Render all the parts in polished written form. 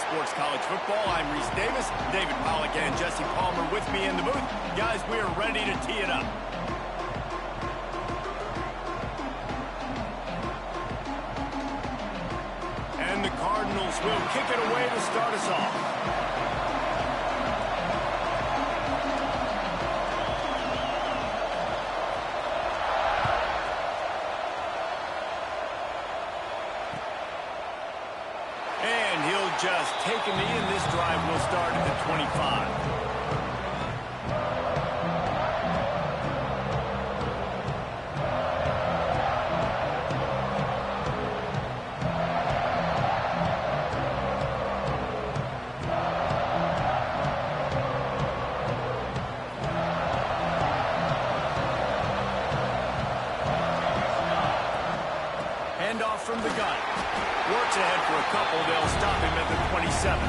Sports College Football. I'm Reese Davis, David Pollack, and Jesse Palmer with me in the booth. Guys, we are ready to tee it up. And the Cardinals will kick it away to start us off. Just take a knee, and this drive will start at the 25. Handoff from the gun. Works ahead for a couple. They'll stop him at the 27.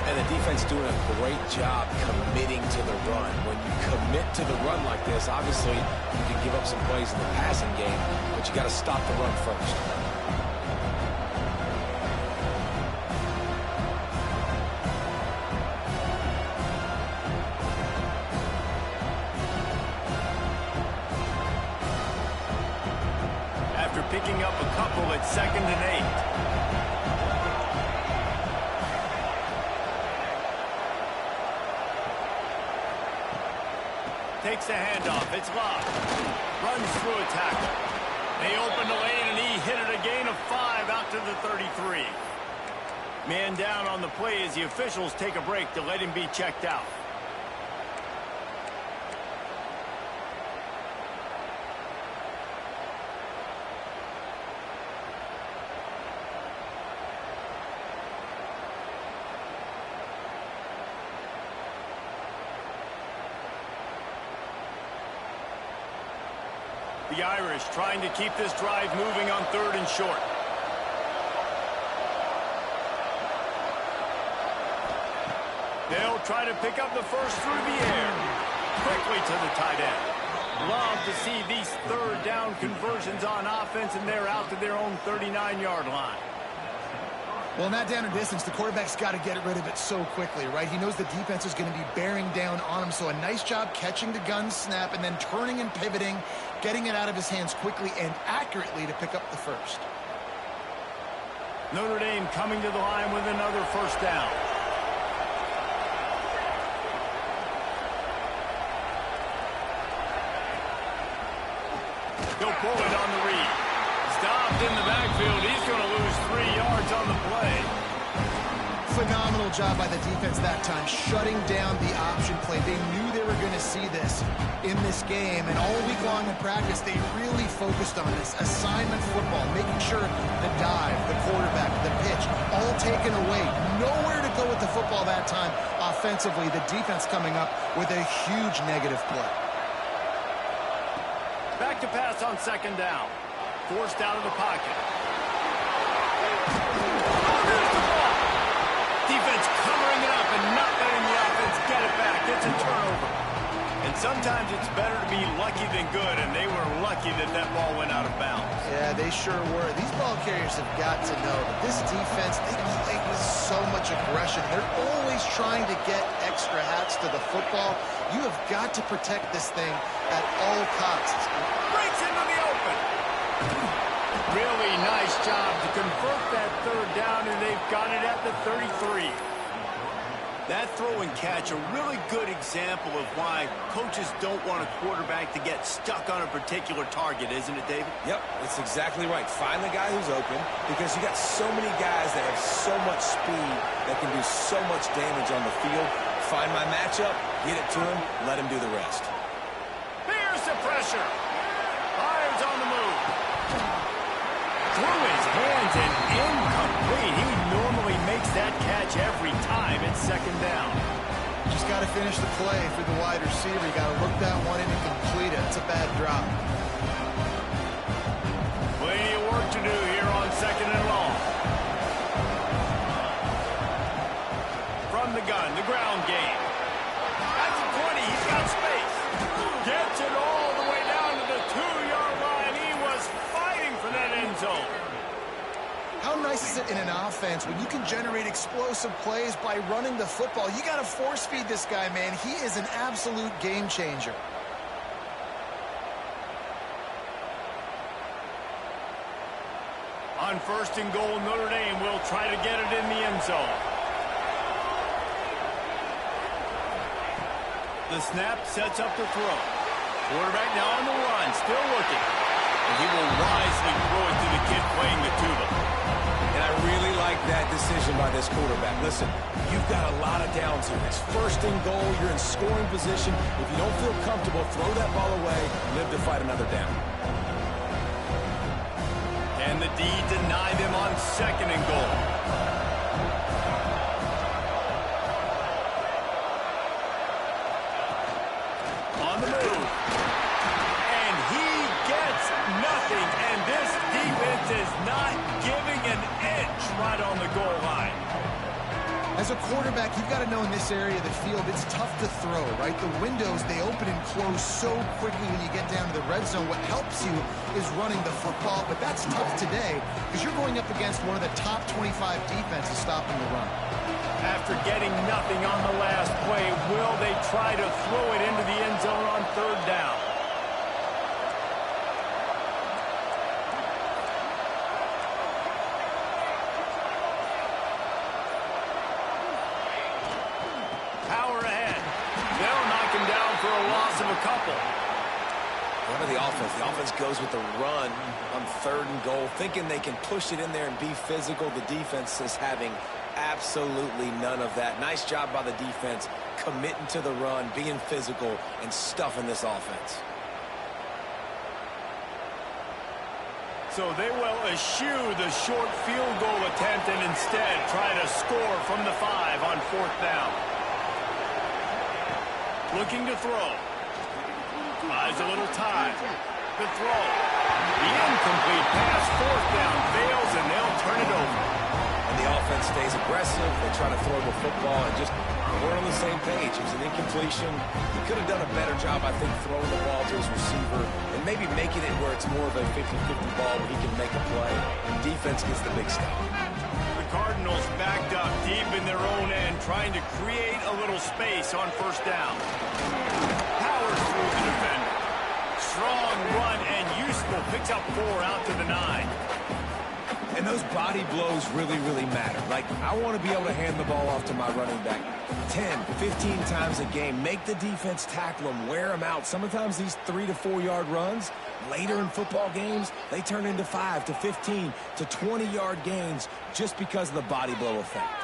And the defense doing a great job committing to the run. When you commit to the run like this, obviously you can give up some plays in the passing game, but you got to stop the run first. Picking up a couple at 2nd and 8. Takes the handoff. It's locked. Runs through a tackle. They open the lane, and he hit it a gain of 5 out to the 33. Man down on the play as the officials take a break to let him be checked out. The Irish trying to keep this drive moving on 3rd and short. They'll try to pick up the first through the air. Quickly to the tight end. Love to see these 3rd down conversions on offense, and they're out to their own 39-yard line. Well, in that down and distance, the quarterback's got to get rid of it so quickly, right? He knows the defense is going to be bearing down on him, so a nice job catching the gun snap and then turning and pivoting, getting it out of his hands quickly and accurately to pick up the first. Notre Dame coming to the line with another first down. He'll pull it on the read. Stopped in the backfield. He's going to lose 3 yards on the play. Phenomenal job by the defense that time, shutting down the option play. They knew they were going to see this in this game, and all week long in practice, they really focused on this assignment football, making sure the dive, the quarterback, the pitch, all taken away. Nowhere to go with the football that time offensively. The defense coming up with a huge negative play. Back to pass on 2nd down. Forced out of the pocket. There's the ball. Defense covering it up and not letting the offense get it back. It's a turnover. And sometimes it's better to be lucky than good, and they were lucky that that ball went out of bounds. Yeah, they sure were. These ball carriers have got to know that this defense, they play with so much aggression. They're always trying to get extra hats to the football. You have got to protect this thing at all costs. Breaks into the open. Really nice job to convert that 3rd down, and they've got it at the 33. That throw and catch, a really good example of why coaches don't want a quarterback to get stuck on a particular target, isn't it, David? Yep, that's exactly right. Find the guy who's open, because you got so many guys that have so much speed that can do so much damage on the field. Find my matchup, get it to him, let him do the rest. Here's the pressure. Fires on the move. Through his hands and incomplete. He normally makes that catch every time. It's 2nd down. Just got to finish the play for the wide receiver. You got to look that one in and complete it. It's a bad drop. Plenty of work to do here on 2nd and long. From the gun, the ground game. At the 20, he's got space. Gets it all the way down to the 2-yard line. He was fighting for that end zone. How nice is it in an offense when you can generate explosive plays by running the football? You got to force feed this guy, man. He is an absolute game changer. On 1st and goal, Notre Dame will try to get it in the end zone. The snap sets up the throw. Quarterback now on the run, still looking. And he will wisely throw it to the kid playing the tuba. And I really like that decision by this quarterback. Listen, you've got a lot of downs here. It's 1st and goal. You're in scoring position. If you don't feel comfortable, throw that ball away. Live to fight another down. And the D deny them on 2nd and goal. On the move. And he gets nothing. And this defense is not giving an inch right on the goal line. As a quarterback, you've got to know in this area of the field, it's tough to throw, right? The windows, they open and close so quickly when you get down to the red zone. What helps you is running the football, but that's tough today because you're going up against one of the top 25 defenses stopping the run. After getting nothing on the last play, will they try to throw it into the end zone on 3rd down? Power ahead. They'll knock him down for a loss of a couple. Remember the offense. The offense goes with the run on 3rd and goal, thinking they can push it in there and be physical. The defense is having absolutely none of that. Nice job by the defense, committing to the run, being physical, and stuffing this offense. So they will eschew the short field goal attempt and instead try to score from the 5 on 4th down. Looking to throw. Buys a little time. The throw. The incomplete pass, 4th down, fails, and they'll turn it over. And the offense stays aggressive. They try to throw the football and just we're on the same page. It was an incompletion. He could have done a better job, I think, throwing the ball to his receiver and maybe making it where it's more of a 50-50 ball where he can make a play. Defense gets the big stop. The Cardinals backed up deep in their own end, trying to create a little space on 1st down. Powers through the defender. Strong run and useful. Picks up 4 out to the 9. And those body blows really, really matter. Like, I want to be able to hand the ball off to my running back 10, 15 times a game. Make the defense tackle them, wear them out. Sometimes these 3 to 4 yard runs, later in football games, they turn into 5 to 15 to 20 yard gains just because of the body blow effect.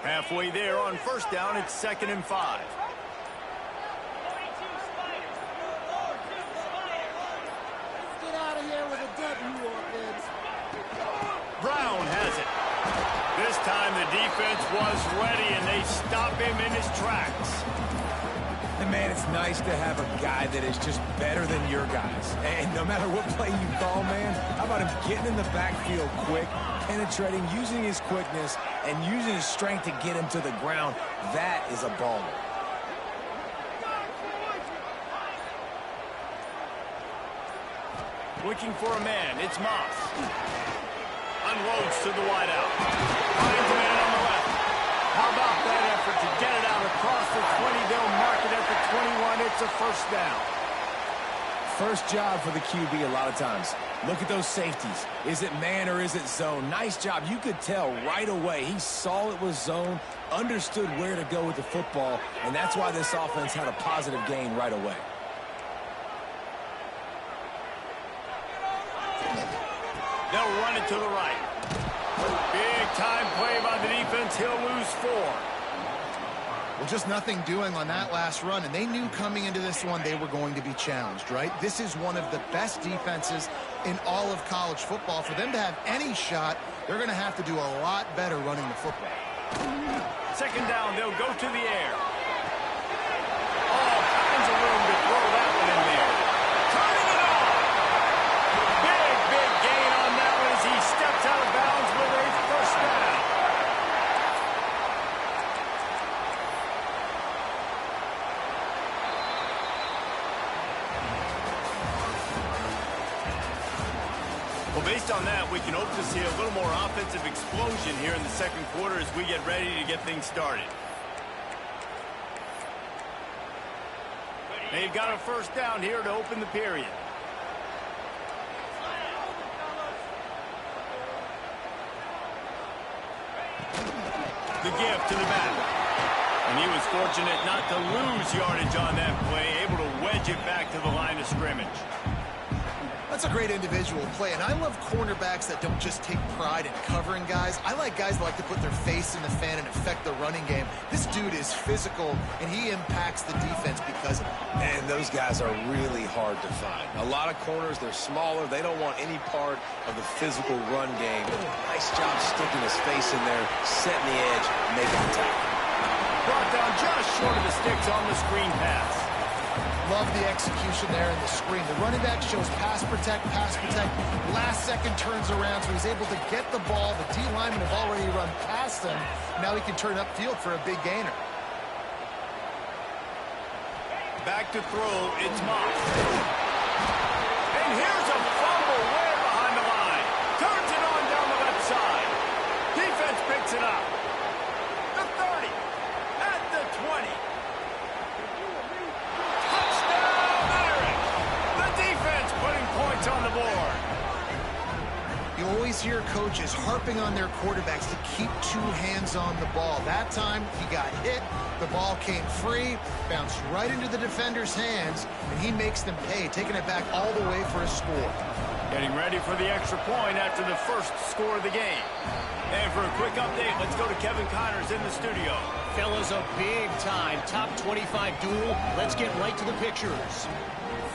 Halfway there on 1st down, it's 2nd and 5. Brown has it. This time the defense was ready, and they stop him in his tracks. And, man, it's nice to have a guy that is just better than your guys. And no matter what play you call, man, how about him getting in the backfield quick, penetrating, using his quickness, and using his strength to get him to the ground. That is a baller. Looking for a man. It's Moss. Unloads to the wideout. Finds a man on the left. How about that effort to get it out across the 20? They'll mark it at the 21. It's a 1st down. First job for the QB a lot of times. Look at those safeties. Is it man or is it zone? Nice job. You could tell right away. He saw it was zone, understood where to go with the football, and that's why this offense had a positive gain right away. They'll run it to the right. Big time play by the defense. He'll lose 4. Well, just nothing doing on that last run, and they knew coming into this one they were going to be challenged, right? This is one of the best defenses in all of college football. For them to have any shot, they're going to have to do a lot better running the football. 2nd down, they'll go to the air. All kinds of room to throw that one in there. Turning it on. Big gain on that one as he steps out of bounds with a 1st down. based on that, we can hope to see a little more offensive explosion here in the second quarter as we get ready to get things started. They've got a first down here to open the period. The give to the back. And he was fortunate not to lose yardage on that play, able to wedge it back to the line of scrimmage. That's a great individual play, and I love cornerbacks that don't just take pride in covering guys. I like guys that like to put their face in the fan and affect the running game. This dude is physical, and he impacts the defense because of it. And those guys are really hard to find. A lot of corners, they're smaller. They don't want any part of the physical run game. Nice job sticking his face in there, setting the edge, making the tackle. Brought down just short of the sticks on the screen pass. Love the execution there in the screen. The running back shows pass protect, last second turns around, so he's able to get the ball. The D linemen have already run past him. Now he can turn upfield for a big gainer. Back to throw, it's Moss. And here's a fumble way behind the line. Turns it on down the left side. Defense picks it up. The 30, at the 20. Points on the board. You always hear coaches harping on their quarterbacks to keep two hands on the ball. That time, he got hit. The ball came free, bounced right into the defender's hands, and he makes them pay, taking it back all the way for a score. Getting ready for the extra point after the first score of the game. And for a quick update, let's go to Kevin Connors in the studio. Fellas, a big-time top 25 duel. Let's get right to the pictures.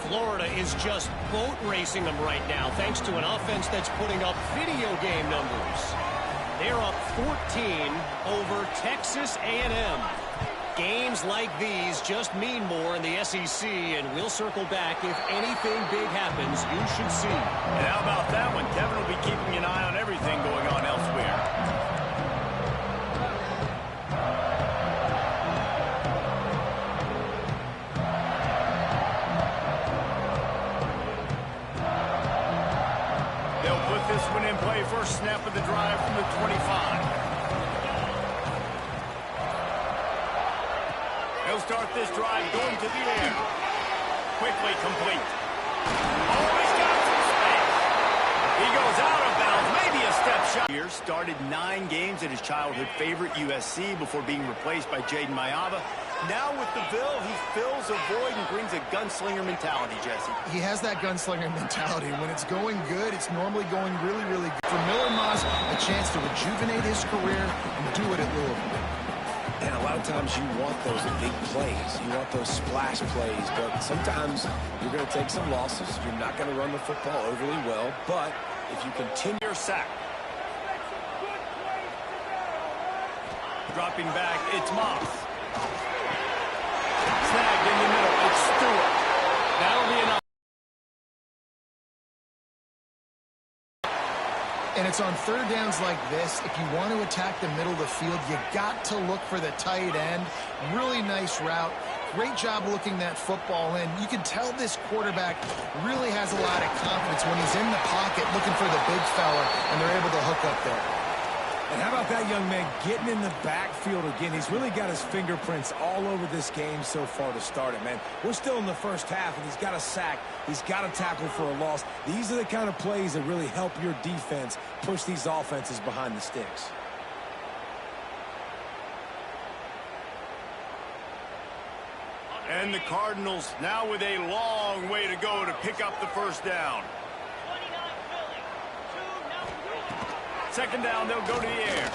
Florida is just boat racing them right now, thanks to an offense that's putting up video game numbers. They're up 14 over Texas A&M. Games like these just mean more in the SEC, and we'll circle back if anything big happens. You should see. And how about that one? Kevin will be keeping an eye on everything going on elsewhere. This one in play, first snap of the drive from the 25. He'll start this drive going to the air. Quickly complete. Oh, he's got some space. He goes out of bounds, maybe a step shot. Here started 9 games at his childhood favorite, USC, before being replaced by Jaden Mayava. Now with the Bill, he fills a void and brings a gunslinger mentality, Jesse. He has that gunslinger mentality. When it's going good, it's normally going really, really good. For Miller Moss, a chance to rejuvenate his career and do it at Louisville. And a lot of times you want those big plays. You want those splash plays, but sometimes you're going to take some losses. You're not going to run the football overly well, but if you continue your sack. Dropping back, it's Moss. Snagged in the middle, it's Stewart. That'll be enough. And it's on third downs like this, if you want to attack the middle of the field, you got to look for the tight end. Really nice route. Great job looking that football in. You can tell this quarterback really has a lot of confidence when he's in the pocket looking for the big fella, and they're able to hook up there. And how about that young man getting in the backfield again? He's really got his fingerprints all over this game so far to start it, man. We're still in the first half, and he's got a sack. He's got a tackle for a loss. These are the kind of plays that really help your defense push these offenses behind the sticks. And the Cardinals now with a long way to go to pick up the first down. Second down, they'll go to the air.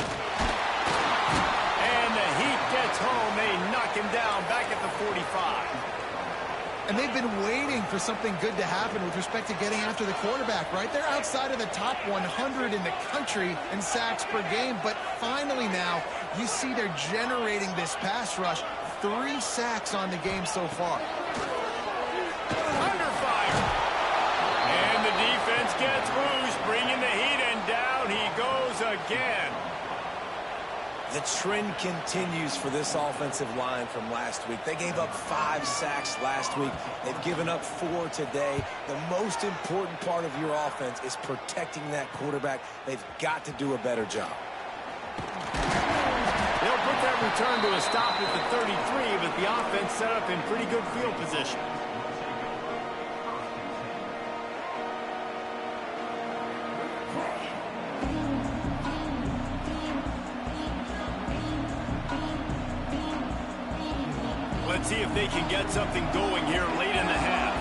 And the Heat gets home. They knock him down back at the 45. And they've been waiting for something good to happen with respect to getting after the quarterback, right? They're outside of the top 100 in the country in sacks per game. But finally now, you see they're generating this pass rush. 3 sacks on the game so far. Under fire. And the defense gets loose, bringing the Heat, and down he goes again. The trend continues for this offensive line from last week. They gave up 5 sacks last week. They've given up 4 today. The most important part of your offense is protecting that quarterback. They've got to do a better job. They'll put that return to a stop at the 33, but the offense set up in pretty good field position. Let's see if they can get something going here late in the half.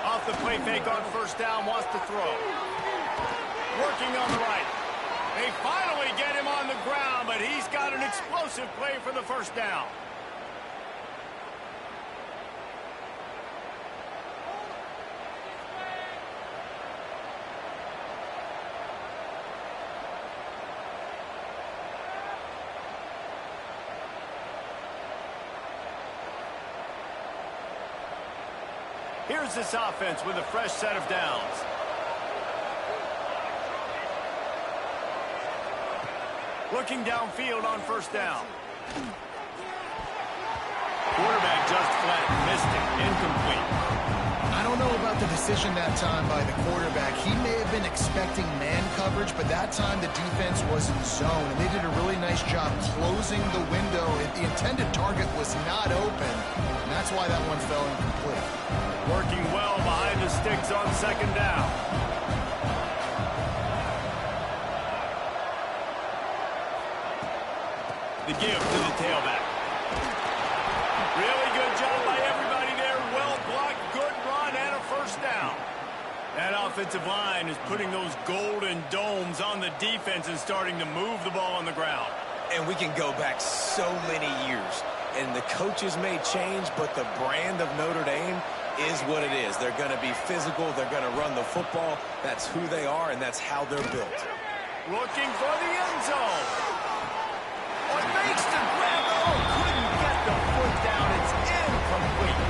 Off the play fake on first down, wants to throw. Working on the right. They finally get him on the ground, but he's got an explosive play for the first down. Here's this offense with a fresh set of downs. Looking downfield on first down. Quarterback just flat missed it. Incomplete. I don't know about the decision that time by the quarterback. He may have been expecting man coverage, but that time the defense was in zone, and they did a really nice job closing the window. The intended target was not open, and that's why that one fell incomplete. Working well behind the sticks on second down. The give to the tailback. Really good job by everybody there. Well blocked, good run, and a first down. That offensive line is putting those golden domes on the defense and starting to move the ball on the ground. And we can go back so many years. And the coaches may change, but the brand of Notre Dame is what it is. They're going to be physical. They're going to run the football. That's who they are, and that's how they're built. Looking for the end zone. What makes the grab? Oh, couldn't get the foot down. It's incomplete.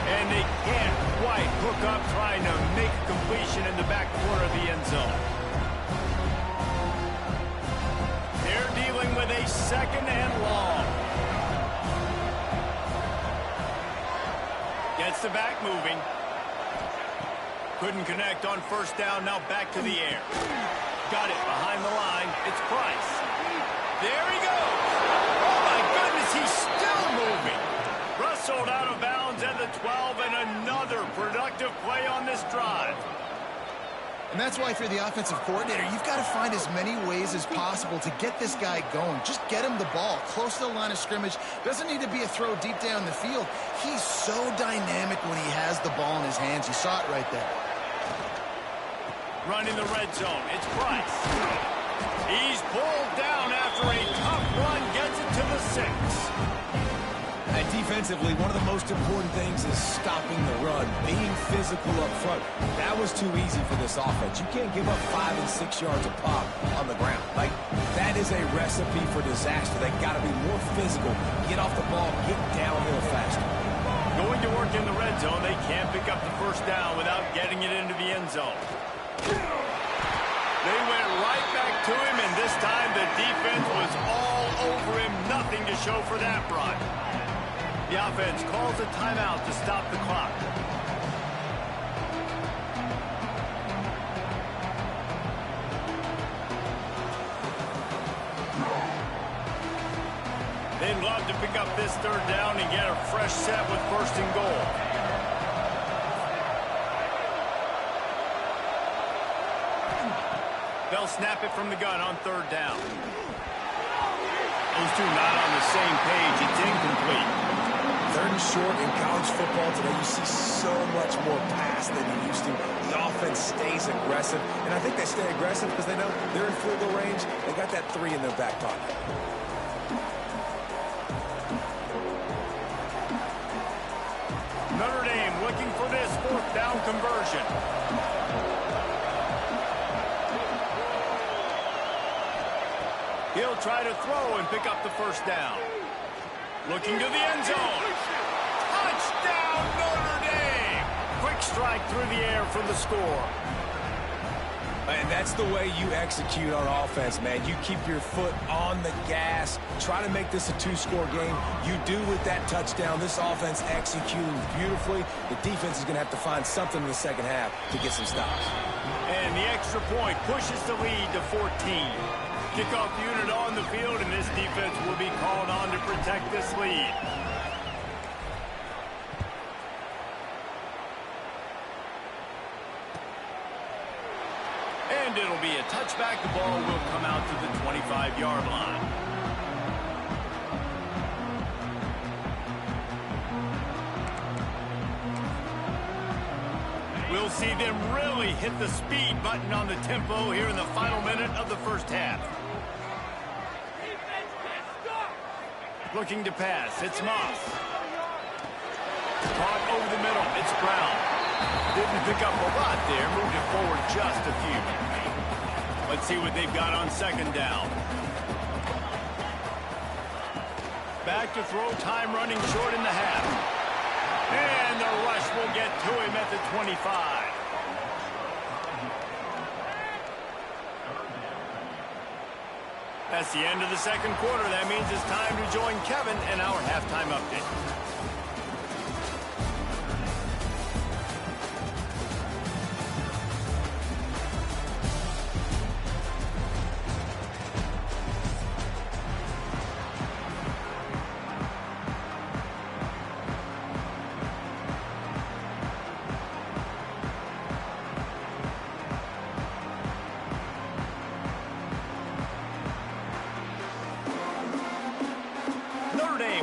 And they can't quite hook up trying to make a completion in the back corner of the end zone. They're dealing with a second and long. Gets the back moving. Couldn't connect on first down. Now back to the air. Got it behind the line. It's Price. There he goes. Oh, my goodness, he's still moving. Wrestled out of bounds at the 12, and another productive play on this drive. And that's why if you're the offensive coordinator, you've got to find as many ways as possible to get this guy going. Just get him the ball close to the line of scrimmage. Doesn't need to be a throw deep down the field. He's so dynamic when he has the ball in his hands. You saw it right there. Running the red zone. It's Price. He's pulled down after a tough run. Gets it to the 6. And defensively, one of the most important things is stopping the run, being physical up front. That was too easy for this offense. You can't give up 5 and 6 yards a pop on the ground. Like, that is a recipe for disaster. They got to be more physical, get off the ball, get downhill faster. Going to work in the red zone. They can't pick up the first down without getting it into the end zone. They went right back to him, and this time the defense was all over him. Nothing to show for that run. The offense calls a timeout to stop the clock. They'd love to pick up this third down and get a fresh set with first and goal. They'll snap it from the gun on third down. Those two not on the same page. It's incomplete. Third and short in college football today, you see so much more pass than you used to. The offense stays aggressive, and I think they stay aggressive because they know they're in field goal range. They got that 3 in their back pocket. Notre Dame looking for this fourth down conversion. He'll try to throw and pick up the first down. Looking to the end zone. Touchdown, Notre Dame! Quick strike through the air for the score. And that's the way you execute on offense, man. You keep your foot on the gas. Try to make this a two-score game. You do with that touchdown. This offense executing beautifully. The defense is going to have to find something in the second half to get some stops. And the extra point pushes the lead to 14. Kickoff unit on the field, and this defense will be called on to protect this lead. And it'll be a touchback. The ball will come out to the 25-yard line. We'll see them really hit the speed button on the tempo here in the final minute of the first half. Looking to pass. It's Moss. Caught over the middle. It's Brown. Didn't pick up a lot there. Moved it forward just a few. Let's see what they've got on second down. Back to throw. Time running short in the half. And the rush will get to him at the 25. That's the end of the second quarter. That means it's time to join Kevin in our halftime update.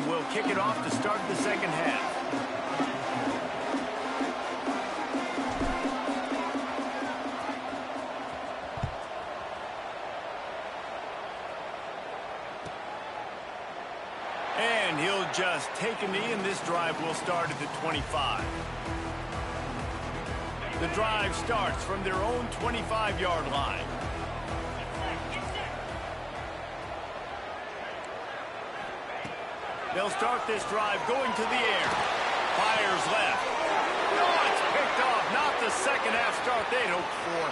Will kick it off to start the second half. And he'll just take a knee, and this drive will start at the 25. The drive starts from their own 25-yard line. They'll start this drive going to the air. Fires left. Oh, it's picked off. Not the second half start they'd hoped for.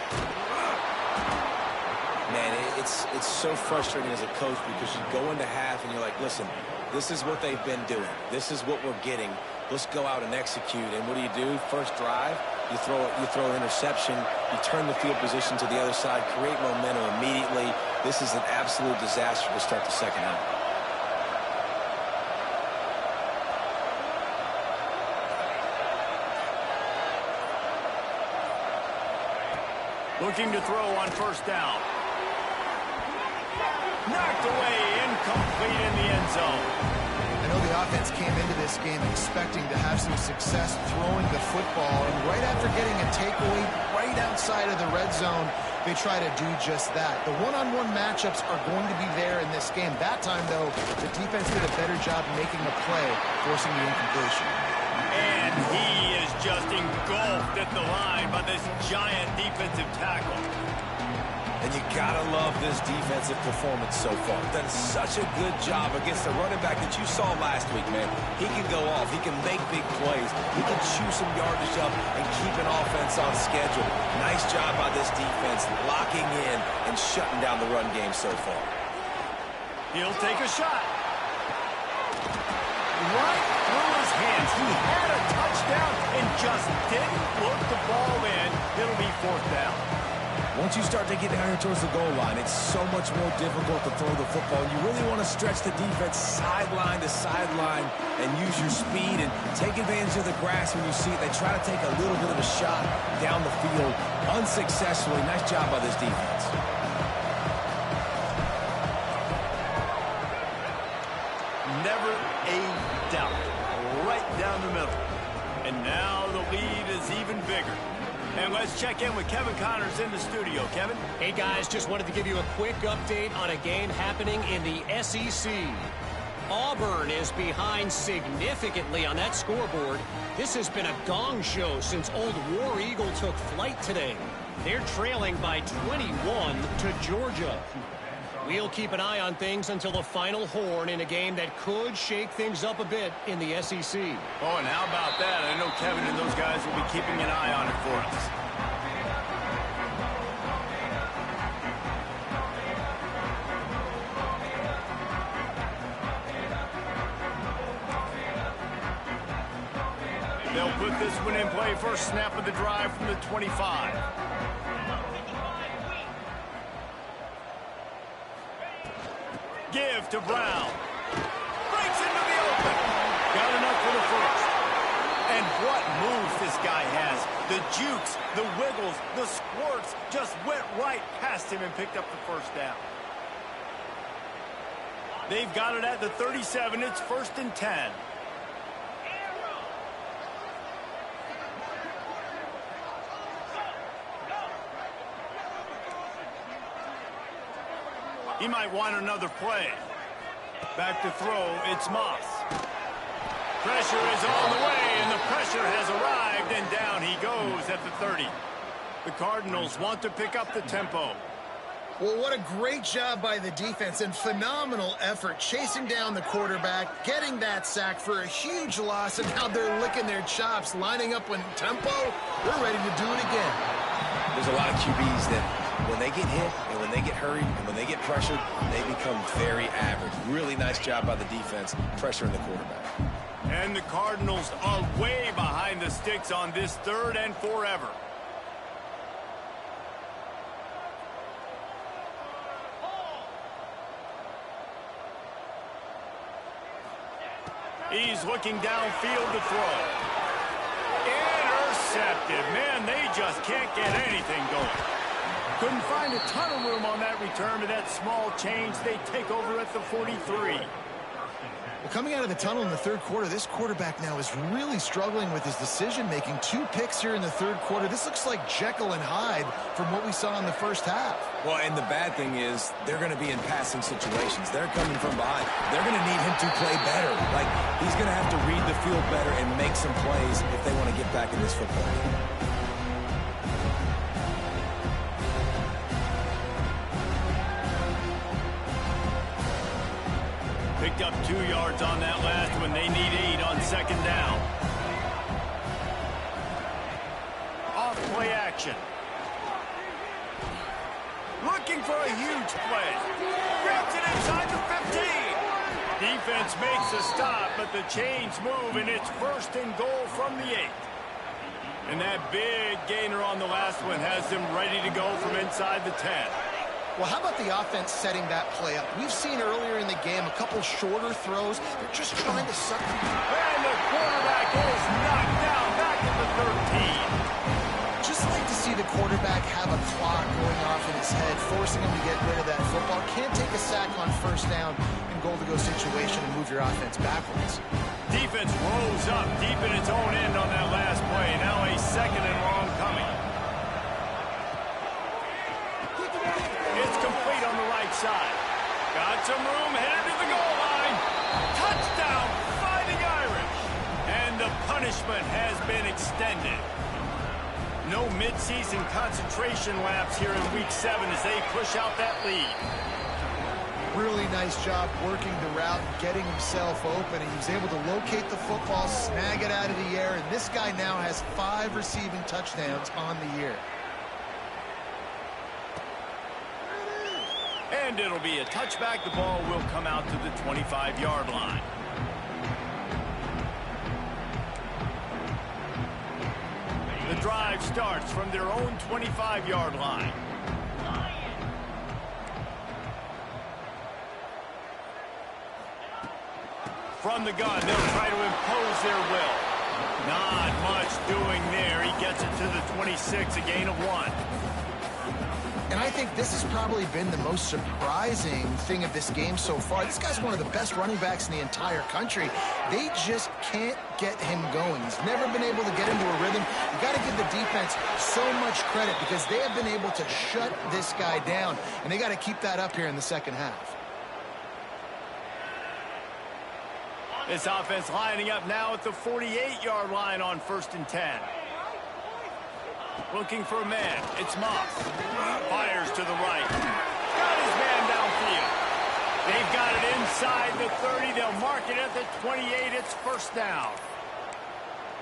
Man, it's so frustrating as a coach because you go into half and you're like, listen, this is what they've been doing. This is what we're getting. Let's go out and execute. And what do? First drive, you throw an interception. You turn the field position to the other side, create momentum immediately. This is an absolute disaster to start the second half. Looking to throw on first down. Knocked away, incomplete in the end zone. I know the offense came into this game expecting to have some success throwing the football, and right after getting a takeaway right outside of the red zone, they try to do just that. The one-on-one matchups are going to be there in this game. That time, though, the defense did a better job making a play, forcing the incompletion. And he is just engulfed at the line by this giant defensive tackle. And you gotta love this defensive performance so far. Done such a good job against the running back that you saw last week, man. He can go off. He can make big plays. He can chew some yardage up and keep an offense on schedule. Nice job by this defense locking in and shutting down the run game so far. He'll take a shot. Right through his hands. He had a touchdown and just didn't look the ball in. It'll be fourth down. Once you start to get down here towards the goal line, it's so much more difficult to throw the football. You really want to stretch the defense sideline to sideline and use your speed and take advantage of the grass when you see it. They try to take a little bit of a shot down the field unsuccessfully. Nice job by this defense. Never a doubt. Right down the middle. And now the lead is even bigger. And let's check in with Kevin Connors in the studio. Kevin? Hey, guys, just wanted to give you a quick update on a game happening in the SEC. Auburn is behind significantly on that scoreboard. This has been a gong show since old War Eagle took flight today. They're trailing by 21 to Georgia. We'll keep an eye on things until the final horn in a game that could shake things up a bit in the SEC. Oh, and how about that? I know Kevin and those guys will be keeping an eye on it for us. They'll put this one in play. First snap of the drive from the 25. Give to Brown. Breaks into the open. Got enough for the first. And what moves this guy has. The jukes, the wiggles, the squirts just went right past him and picked up the first down. They've got it at the 37. It's 1st and 10. He might want another play. Back to throw, it's Moss. Pressure is on the way, and the pressure has arrived, and down he goes at the 30. The Cardinals want to pick up the tempo. Well, what a great job by the defense and phenomenal effort chasing down the quarterback, getting that sack for a huge loss, and now they're licking their chops, lining up on tempo. They're ready to do it again. There's a lot of QBs that when they get hit and when they get hurried and when they get pressured, they become very average. Really nice job by the defense, pressuring the quarterback. And the Cardinals are way behind the sticks on this 3rd and forever. He's looking downfield to throw. Intercepted. Man, they just can't get anything going. Couldn't find a ton of room on that return, but that small change, they take over at the 43. Well, coming out of the tunnel in the 3rd quarter, this quarterback now is really struggling with his decision-making. 2 picks here in the 3rd quarter. This looks like Jekyll and Hyde from what we saw in the first half. Well, and the bad thing is they're going to be in passing situations. They're coming from behind. They're going to need him to play better. Like, he's going to have to read the field better and make some plays if they want to get back in this football game. Picked up 2 yards on that last one. They need 8 on 2nd down. Off play action. Looking for a huge play. Grabs it inside the 15. Defense makes a stop, but the chains move, and it's 1st and goal from the 8. And that big gainer on the last one has them ready to go from inside the 10. Well, how about the offense setting that play up? We've seen earlier in the game a couple shorter throws. They're just trying to suck. And the quarterback is knocked down back at the 13. Just like to see the quarterback have a clock going off in his head, forcing him to get rid of that football. Can't take a sack on 1st down in goal-to-go situation and move your offense backwards. Defense rolls up deep in its own end on that last play. Now a 2nd and long coming. It's complete on the right side. Got some room, headed to the goal line. Touchdown, Fighting Irish. And the punishment has been extended. No midseason concentration laps here in Week 7 as they push out that lead. Really nice job working the route, getting himself open, and he was able to locate the football, snag it out of the air, and this guy now has 5 receiving touchdowns on the year. And it'll be a touchback. The ball will come out to the 25-yard line. The drive starts from their own 25-yard line. From the gun, they'll try to impose their will. Not much doing there. He gets it to the 26, a gain of 1. And I think this has probably been the most surprising thing of this game so far. This guy's one of the best running backs in the entire country. They just can't get him going. He's never been able to get into a rhythm. You got to give the defense so much credit because they have been able to shut this guy down, and they got to keep that up here in the 2nd half. This offense lining up now at the 48-yard line on 1st and 10. Looking for a man. It's Moss. Fires to the right. Got his man downfield. They've got it inside the 30. They'll mark it at the 28. It's 1st down.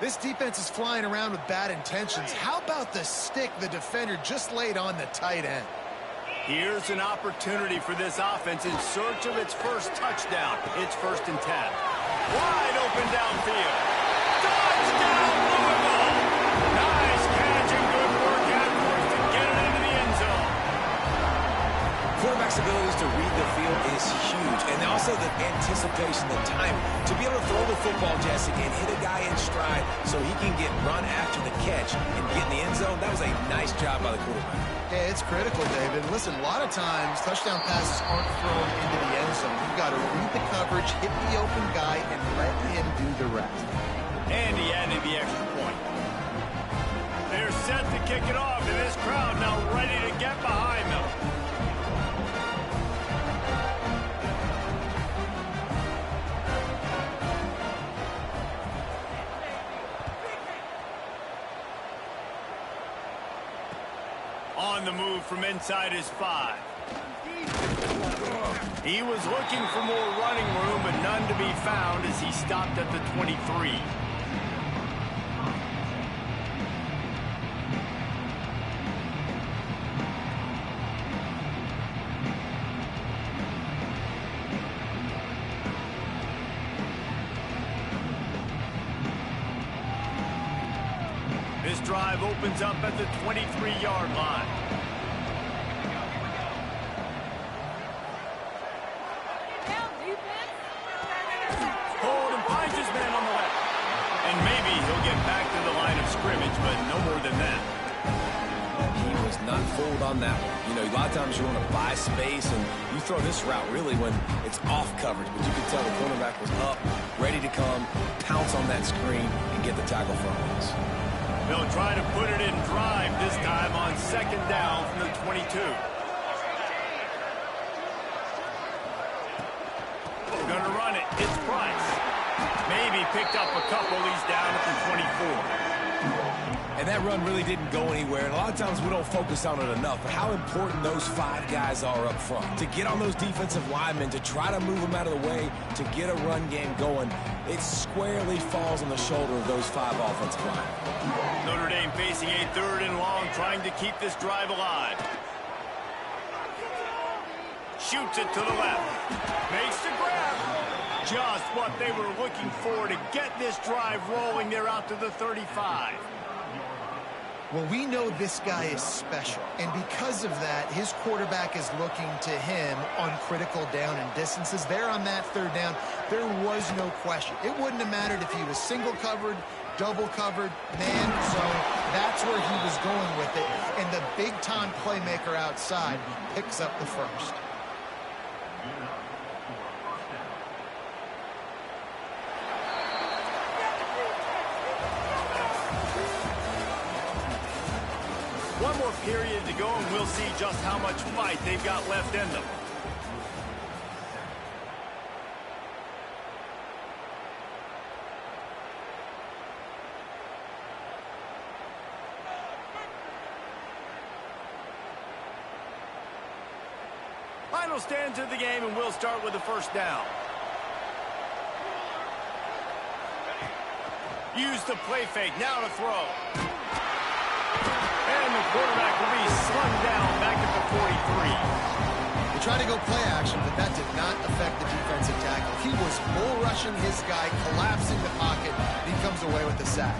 This defense is flying around with bad intentions. How about the stick the defender just laid on the tight end? Here's an opportunity for this offense in search of its first touchdown. It's 1st and 10. Wide open downfield. Touchdown! to read the field is huge. And also the anticipation, the time to be able to throw the football, Jesse, and hit a guy in stride so he can get run after the catch and get in the end zone. That was a nice job by the quarterback. Yeah, it's critical, David. Listen, a lot of times touchdown passes aren't thrown into the end zone. You've got to read the coverage, hit the open guy, and let him do the rest. And he added the extra point. They're set to kick it off, and this crowd now ready to get behind them. On the move from inside his 5. He was looking for more running room, but none to be found as he stopped at the 23. This drive opens up at the 23-yard line. Hold and finds his man on the left. And maybe he'll get back to the line of scrimmage, but no more than that. He was not fooled on that one. You know, a lot of times you want to buy space, and you throw this route really when it's off coverage. But you can tell the cornerback was up, ready to come, pounce on that screen, and get the tackle from us. They'll try to put it in drive this time on second down from the 22. Gonna run it. It's Price. Maybe picked up a couple. He's down at the 24. And that run really didn't go anywhere. And a lot of times we don't focus on it enough. But how important those 5 guys are up front. To get on those defensive linemen, to try to move them out of the way, to get a run game going, it squarely falls on the shoulder of those 5 offensive linemen. Notre Dame facing a 3rd and long, trying to keep this drive alive. Shoots it to the left. Makes the grab. Just what they were looking for to get this drive rolling. They're out to the 35. Well, we know this guy is special, and because of that, his quarterback is looking to him on critical down and distances. There on that 3rd down, there was no question. It wouldn't have mattered if he was single covered, double covered, man zone. That's where he was going with it, and the big-time playmaker outside picks up the first. One more period to go, and we'll see just how much fight they've got left in them. Final stands of the game, and we'll start with the first down. Use the play fake, now to throw. And the quarterback will be slung down back at the 43. They tried to go play action, but that did not affect the defensive tackle. He was bull rushing his guy, collapsing the pocket. He comes away with the sack.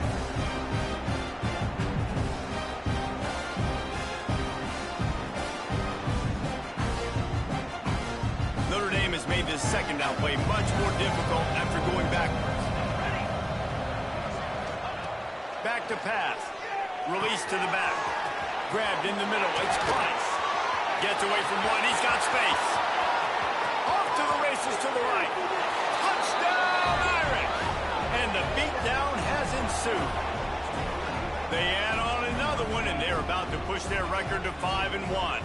Notre Dame has made this second down play much more difficult after going backwards. Back to pass. Release to the back. Grabbed in the middle. It's Price. Gets away from one. He's got space. Off to the races to the right. Touchdown, Irish! And the beatdown has ensued. They add on another one, and they're about to push their record to 5-1.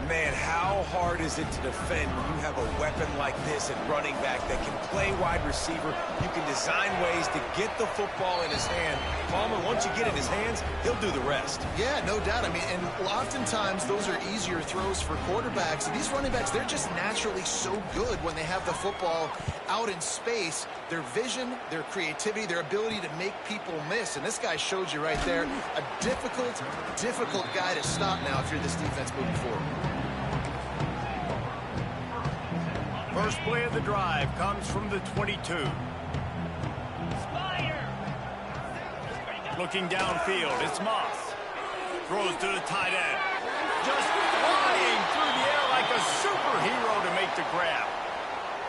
Man, how hard is it to defend when you have a weapon like this at running back that can play wide receiver? You can design ways to get the football in his hand. Palmer, once you get it in his hands, he'll do the rest. Yeah, no doubt. I mean, and oftentimes those are easier throws for quarterbacks. These running backs, they're just naturally so good when they have the football out in space. Their vision, their creativity, their ability to make people miss. And this guy showed you right there, a difficult guy to stop now if you're this defense moving forward. First play of the drive comes from the 22. Looking downfield, it's Moss. Throws to the tight end. Just flying through the air like like a superhero to make the grab.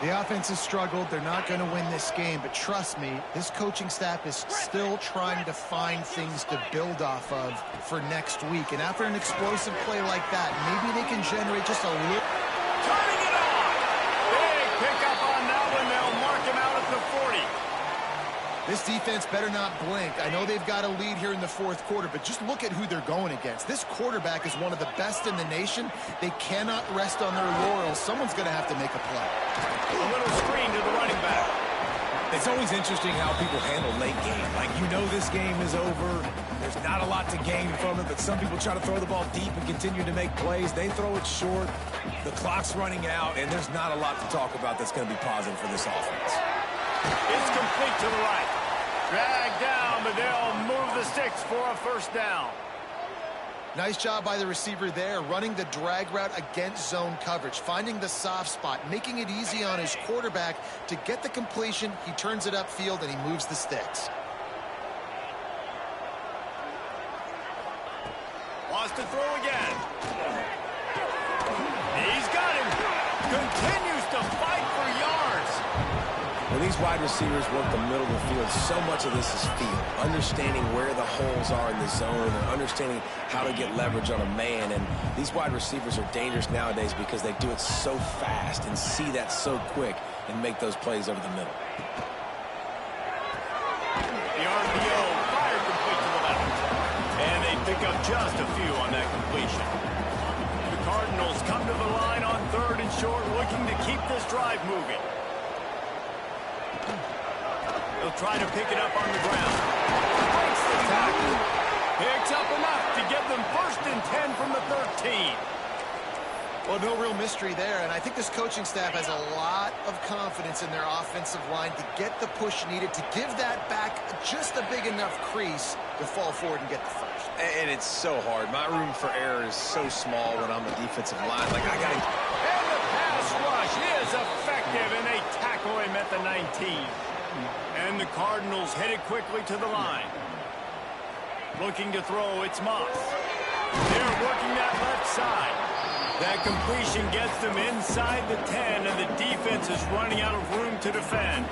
The offense has struggled. They're not going to win this game, but trust me, this coaching staff is still trying to find things to build off of for next week. And after an explosive play like that, maybe they can generate just a little. Turning it on. Big pickup on that one. They'll mark him out at the 40. This defense better not blink. I know they've got a lead here in the fourth quarter, but just look at who they're going against. This quarterback is one of the best in the nation. They cannot rest on their laurels. Someone's going to have to make a play. A little screen to the running back. It's always interesting how people handle late game. Like, you know this game is over. There's not a lot to gain from it, but some people try to throw the ball deep and continue to make plays. They throw it short. The clock's running out, and there's not a lot to talk about that's going to be positive for this offense. It's complete to the right. Dragged down, but they'll move the sticks for a first down. Nice job by the receiver there, running the drag route against zone coverage, finding the soft spot, making it easy on his quarterback to get the completion. He turns it upfield, and he moves the sticks. Wants to throw again. He's got him. Continues to fight for yards. When these wide receivers work the middle of the field, so much of this is feel. Understanding where the holes are in the zone and understanding how to get leverage on a man. And these wide receivers are dangerous nowadays because they do it so fast and see that so quick and make those plays over the middle. The RPO fired complete to the left. And they pick up just a few on that completion. The Cardinals come to the line on 3rd and short, looking to keep this drive moving. They'll try to pick it up on the ground. Breaks the tackle. Picks up enough to get them 1st and 10 from the 13. Well, no real mystery there, and I think this coaching staff has a lot of confidence in their offensive line to get the push needed, to give that back just a big enough crease to fall forward and get the first. And it's so hard. My room for error is so small when I'm the defensive line. Like, I got to... And the pass rush is effective, and they tackle him at the 19. And the Cardinals headed quickly to the line. Looking to throw, it's Moss. They're working that left side. That completion gets them inside the 10, and the defense is running out of room to defend.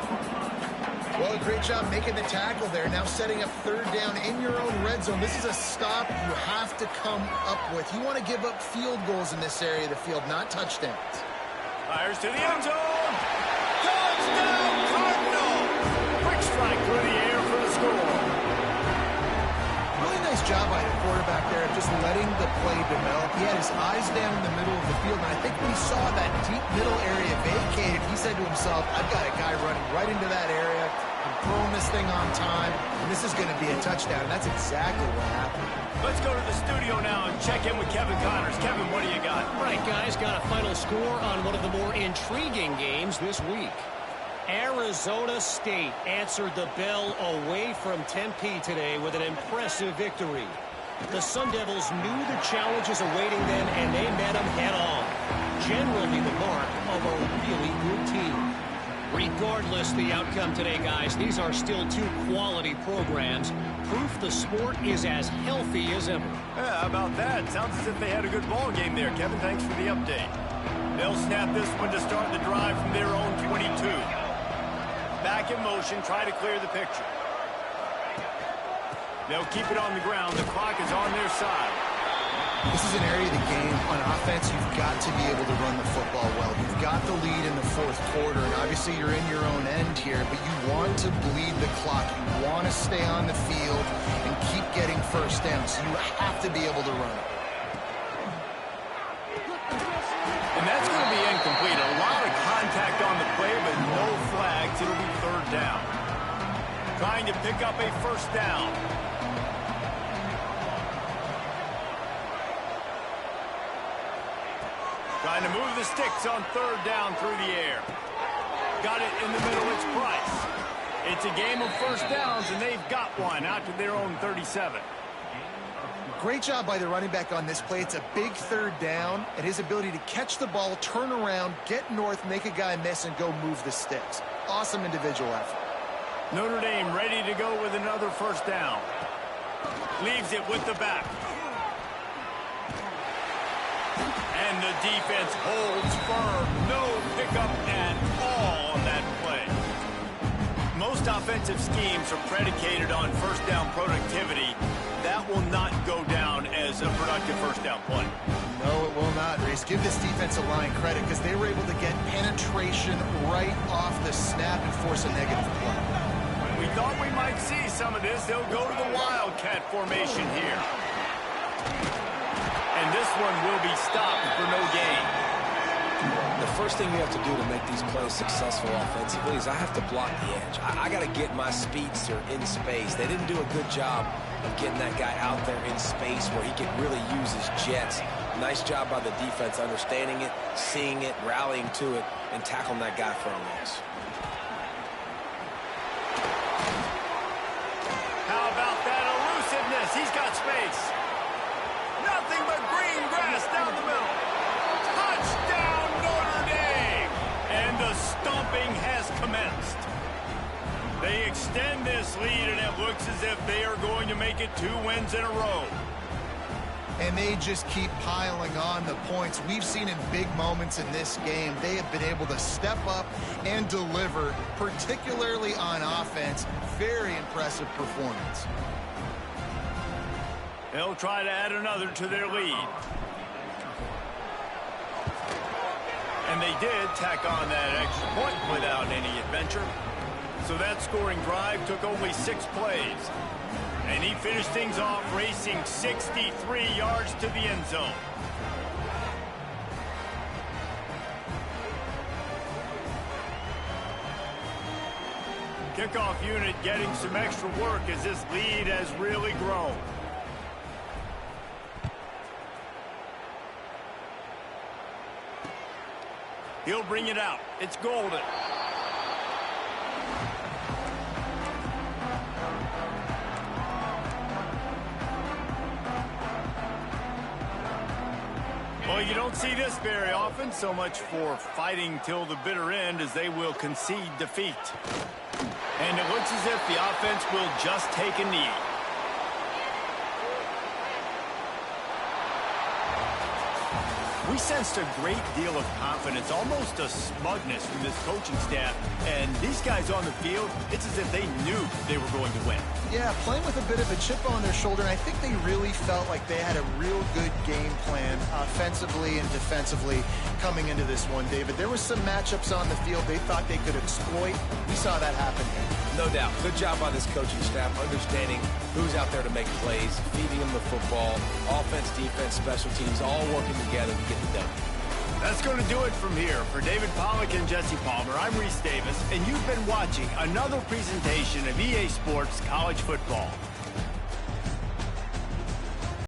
Well, great job making the tackle there. Now setting up 3rd down in your own red zone. This is a stop you have to come up with. You want to give up field goals in this area of the field, not touchdowns. Fires to the end zone. Touchdown, Cardinals! Quick strike through the air for the score. Really nice job by the quarterback there, just letting the play develop. He had his eyes down in the middle of the field, and I think when he saw that deep middle area vacated, he said to himself, I've got a guy running right into that area. I'm throwing this thing on time, and this is going to be a touchdown, and that's exactly what happened. Let's go to the studio now and check in with Kevin Connors. Kevin, what do you got? Right, guys, got a final score on one of the more intriguing games this week. Arizona State answered the bell away from Tempe today with an impressive victory. The Sun Devils knew the challenges awaiting them, and they met them head-on. Generally the mark of a really good team. Regardless the outcome today, guys, these are still 2 quality programs. Proof the sport is as healthy as ever. Yeah, how about that? Sounds as if they had a good ball game there. Kevin, thanks for the update. They'll snap this one to start the drive from their own 22. Back in motion, try to clear the picture. They'll keep it on the ground. The clock is on their side. This is an area of the game. On offense, you've got to be able to run the football well. You've got the lead in the 4th quarter, and obviously you're in your own end here, but you want to bleed the clock. You want to stay on the field and keep getting first down, so you have to be able to run it. And that's going to be incomplete. A lot of contact on the play, but no flags. It'll be 3rd down. Trying to pick up a first down. Trying to move the sticks on 3rd down through the air. Got it in the middle. It's Price. It's a game of first downs, and they've got one out to their own 37. Great job by the running back on this play. It's a big 3rd down, and his ability to catch the ball, turn around, get north, make a guy miss, and go move the sticks. Awesome individual effort. Notre Dame ready to go with another first down. Leaves it with the back. And the defense holds firm. No pickup at all on that play. Most offensive schemes are predicated on first down productivity. That will not go down as a productive first down play. No, it will not, Reese. Give this defensive line credit because they were able to get penetration right off the snap and force a negative play. We thought we might see some of this. They'll go to the Wildcat formation here. And this one will be stopped for no gain. The first thing you have to do to make these plays successful offensively is I have to block the edge. I got to get my speedster in space. They didn't do a good job of getting that guy out there in space where he could really use his jets. Nice job by the defense understanding it, seeing it, rallying to it, and tackling that guy for a loss. How about that elusiveness? He's got space. Nothing but green grass down the middle. Touchdown, Notre Dame! And the stomping has commenced. They extend this lead, and it looks as if they are going to make it 2 wins in a row. And they just keep piling on the points. We've seen in big moments in this game, they have been able to step up and deliver, particularly on offense. Very impressive performance. They'll try to add another to their lead. And they did tack on that extra point without any adventure. So that scoring drive took only 6 plays. And he finished things off racing 63 yards to the end zone. Kickoff unit getting some extra work as this lead has really grown. He'll bring it out. It's Golden. Well, you don't see this very often. So much for fighting till the bitter end as they will concede defeat. And it looks as if the offense will just take a knee. We sensed a great deal of confidence, almost a smugness from this coaching staff. And these guys on the field, it's as if they knew they were going to win. Yeah, playing with a bit of a chip on their shoulder, and I think they really felt like they had a real good game plan offensively and defensively coming into this one, David. There were some matchups on the field they thought they could exploit. We saw that happen here. No doubt. Good job by this coaching staff, understanding who's out there to make plays, feeding them the football, offense, defense, special teams, all working together to get it done. That's going to do it from here. For David Pollack and Jesse Palmer, I'm Reese Davis, and you've been watching another presentation of EA Sports College Football.